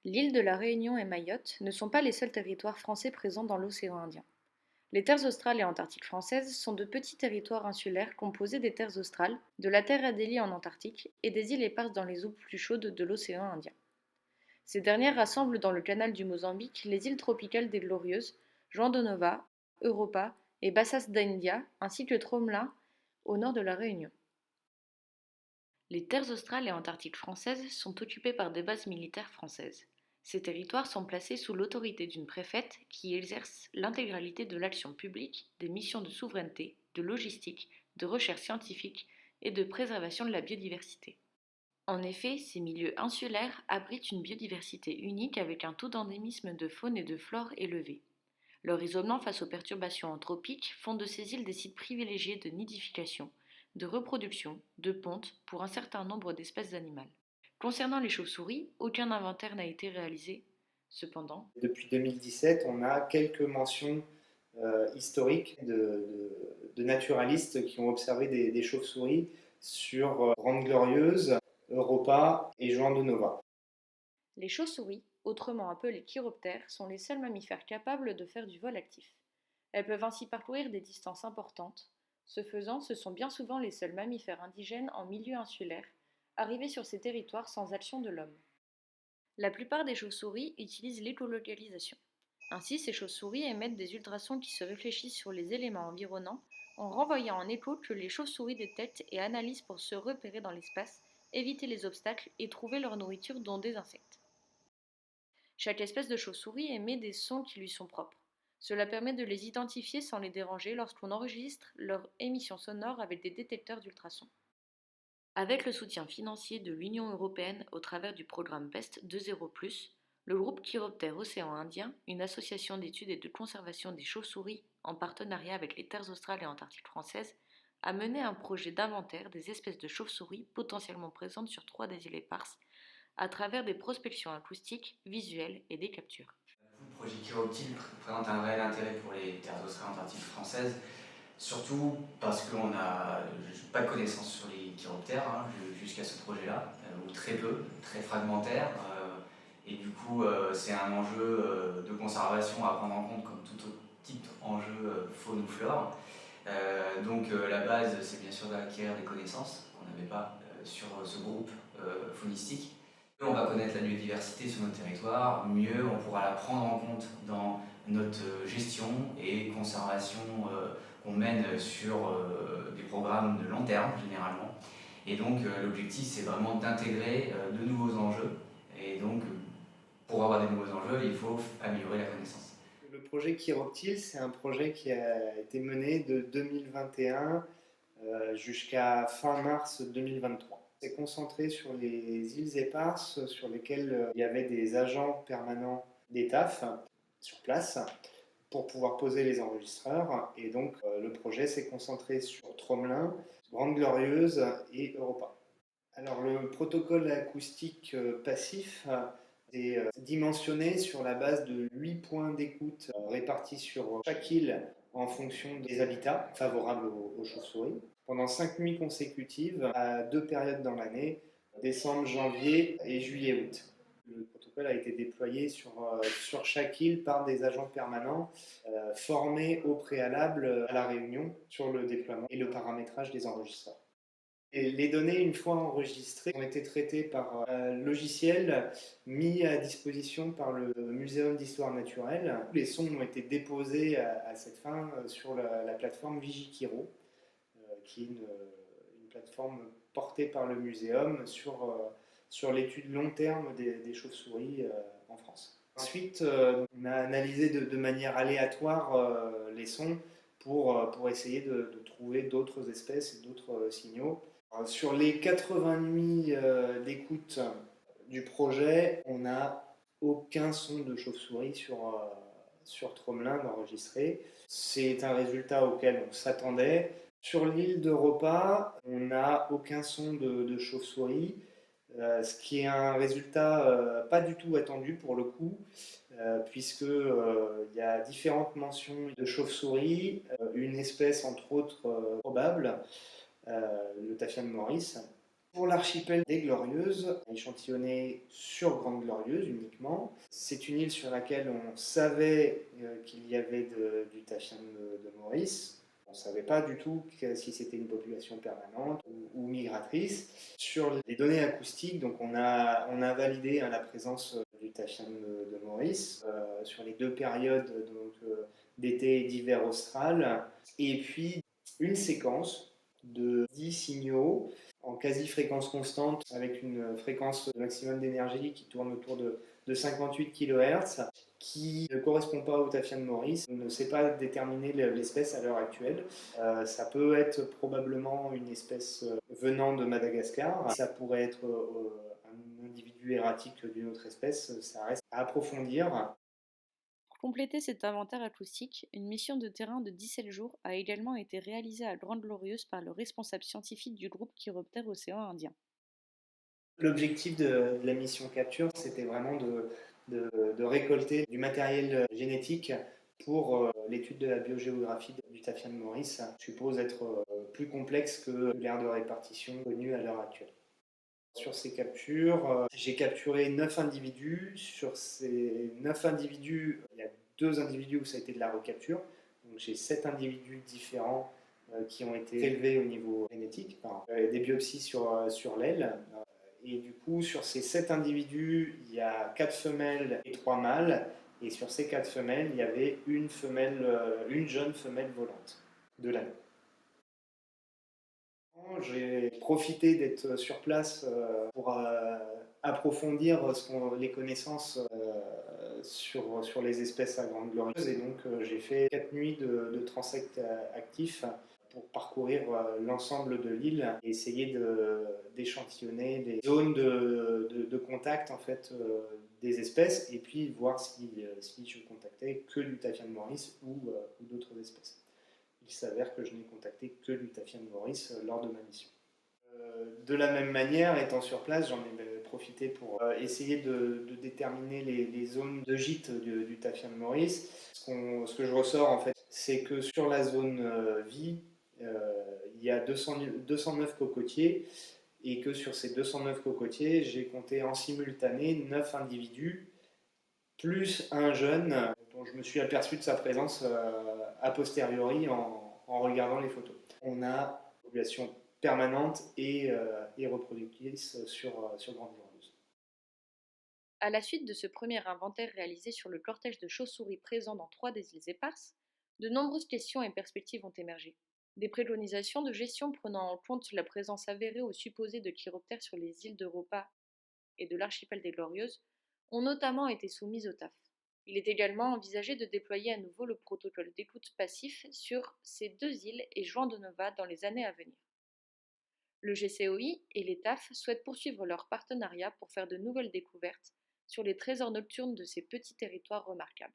L'île de la Réunion et Mayotte ne sont pas les seuls territoires français présents dans l'océan Indien. Les terres australes et antarctiques françaises sont de petits territoires insulaires composés des terres australes, de la terre Adélie en Antarctique et des îles éparses dans les eaux plus chaudes de l'océan Indien. Ces dernières rassemblent dans le canal du Mozambique les îles tropicales des Glorieuses, Juan de Nova, Europa et Bassas d'India, ainsi que Tromelin au nord de la Réunion. Les terres australes et antarctiques françaises sont occupées par des bases militaires françaises. Ces territoires sont placés sous l'autorité d'une préfète qui exerce l'intégralité de l'action publique, des missions de souveraineté, de logistique, de recherche scientifique et de préservation de la biodiversité. En effet, ces milieux insulaires abritent une biodiversité unique avec un taux d'endémisme de faune et de flore élevé. Leur isolement face aux perturbations anthropiques font de ces îles des sites privilégiés de nidification, de reproduction, de ponte pour un certain nombre d'espèces animales. Concernant les chauves-souris, aucun inventaire n'a été réalisé. Cependant, Depuis 2017, on a quelques mentions historiques de naturalistes qui ont observé des chauves-souris sur Grande Glorieuse, Europa et Juan de Nova. les chauves-souris, autrement appelées chiroptères, sont les seuls mammifères capables de faire du vol actif. Elles peuvent ainsi parcourir des distances importantes. Ce faisant, ce sont bien souvent les seuls mammifères indigènes en milieu insulaire, arrivés sur ces territoires sans action de l'homme. La plupart des chauves-souris utilisent l'écolocalisation. Ainsi, ces chauves-souris émettent des ultrasons qui se réfléchissent sur les éléments environnants en renvoyant un écho que les chauves-souris détectent et analysent pour se repérer dans l'espace, éviter les obstacles et trouver leur nourriture dont des insectes. Chaque espèce de chauve-souris émet des sons qui lui sont propres. Cela permet de les identifier sans les déranger lorsqu'on enregistre leur émission sonore avec des détecteurs d'ultrasons. Avec le soutien financier de l'Union européenne au travers du programme PEST 2.0+, le groupe Chiroptère Océan Indien, une association d'études et de conservation des chauves-souris en partenariat avec les terres australes et antarctiques françaises, a mené un projet d'inventaire des espèces de chauves-souris potentiellement présentes sur 3 des îles éparses à travers des prospections acoustiques, visuelles et des captures. Le projet Chiroptile présente un réel intérêt pour les terres australes antarctiques françaises, surtout parce qu'on n'a pas de connaissances sur les chiroptères jusqu'à ce projet-là, ou très peu, très fragmentaire. Et du coup, c'est un enjeu de conservation à prendre en compte comme tout autre type d'enjeu faune ou flore. La base, c'est bien sûr d'acquérir des connaissances qu'on n'avait pas sur ce groupe faunistique. Plus on va connaître la biodiversité sur notre territoire, mieux on pourra la prendre en compte dans notre gestion et conservation qu'on mène sur des programmes de long terme généralement. Et donc l'objectif c'est vraiment d'intégrer de nouveaux enjeux. Et donc pour avoir des nouveaux enjeux, il faut améliorer la connaissance. Le projet Chiroptile, c'est un projet qui a été mené de 2021 jusqu'à fin mars 2023. C'est concentré sur les îles éparses sur lesquelles il y avait des agents permanents d'ETAF sur place pour pouvoir poser les enregistreurs. Et donc le projet s'est concentré sur Tromelin, Grande Glorieuse et Europa. Alors le protocole acoustique passif est dimensionné sur la base de 8 points d'écoute répartis sur chaque île en fonction des habitats favorables aux chauves-souris pendant 5 nuits consécutives à 2 périodes dans l'année, décembre, janvier et juillet-août. Le protocole a été déployé sur chaque île par des agents permanents formés au préalable à la réunion sur le déploiement et le paramétrage des enregistreurs. Et les données, une fois enregistrées, ont été traitées par un logiciel mis à disposition par le Muséum d'histoire naturelle. Les sons ont été déposés à cette fin sur la plateforme Vigikiro, qui est une plateforme portée par le muséum sur l'étude long terme des chauves-souris en France. Ensuite, on a analysé de manière aléatoire les sons pour essayer de trouver d'autres espèces et d'autres signaux. Sur les 80 nuits d'écoute du projet, on n'a aucun son de chauve-souris sur Tromelin enregistré. C'est un résultat auquel on s'attendait. Sur l'île d'Europa, on n'a aucun son de chauve-souris, ce qui est un résultat pas du tout attendu pour le coup, puisque il y a différentes mentions de chauve-souris, une espèce entre autres probable, le Taphium Maurice. Pour l'archipel des Glorieuses, échantillonné sur Grande Glorieuse uniquement, c'est une île sur laquelle on savait qu'il y avait du tachyon de Maurice. On ne savait pas du tout si c'était une population permanente ou migratrice. Sur les données acoustiques, donc on a validé la présence du tachyon de Maurice sur les deux périodes d'été et d'hiver austral. Et puis une séquence de 10 signaux en quasi-fréquence constante avec une fréquence maximum d'énergie qui tourne autour de 58 kHz qui ne correspond pas au tachyon de Maurice. On ne sait pas déterminer l'espèce à l'heure actuelle. Ça peut être probablement une espèce venant de Madagascar. Ça pourrait être un individu erratique d'une autre espèce. Ça reste à approfondir. Pour compléter cet inventaire acoustique, une mission de terrain de 17 jours a également été réalisée à Grande Glorieuse par le responsable scientifique du groupe Chiroptère Océan Indien. L'objectif de la mission capture, c'était vraiment de récolter du matériel génétique pour l'étude de la biogéographie du tachyon de Maurice. Ça suppose être plus complexe que l'aire de répartition connue à l'heure actuelle. Sur ces captures, j'ai capturé 9 individus. Sur ces 9 individus, il y a 2 individus où ça a été de la recapture. Donc j'ai 7 individus différents qui ont été élevés au niveau génétique, des biopsies sur l'aile. Et du coup, sur ces 7 individus, il y a 4 femelles et 3 mâles. Et sur ces 4 femelles, il y avait une jeune femelle volante de l'année. J'ai profité d'être sur place pour approfondir les connaissances sur les espèces à grande glorieuse. Et donc, j'ai fait 4 nuits de transect actif pour parcourir l'ensemble de l'île et essayer d'échantillonner les zones de contact en fait, des espèces et puis voir si je contactais que du tachyon de Maurice ou d'autres espèces. Il s'avère que je n'ai contacté que du tachyon de Maurice lors de ma mission. De la même manière, étant sur place, j'en ai profité pour essayer de déterminer les zones de gîte du tachyon de Maurice. Ce que je ressors en fait, c'est que sur la zone vie, il y a 209 cocotiers et que sur ces 209 cocotiers, j'ai compté en simultané 9 individus plus un jeune dont je me suis aperçu de sa présence a posteriori en regardant les photos. On a une population permanente et reproductrice sur Grande Glorieuse. À la suite de ce premier inventaire réalisé sur le cortège de chauves-souris présents dans 3 des îles éparses, de nombreuses questions et perspectives ont émergé. Des préconisations de gestion prenant en compte la présence avérée ou supposée de chiroptères sur les îles d'Europa et de l'archipel des Glorieuses ont notamment été soumises au TAF. Il est également envisagé de déployer à nouveau le protocole d'écoute passif sur ces 2 îles et Juan de Nova dans les années à venir. Le GCOI et les TAF souhaitent poursuivre leur partenariat pour faire de nouvelles découvertes sur les trésors nocturnes de ces petits territoires remarquables.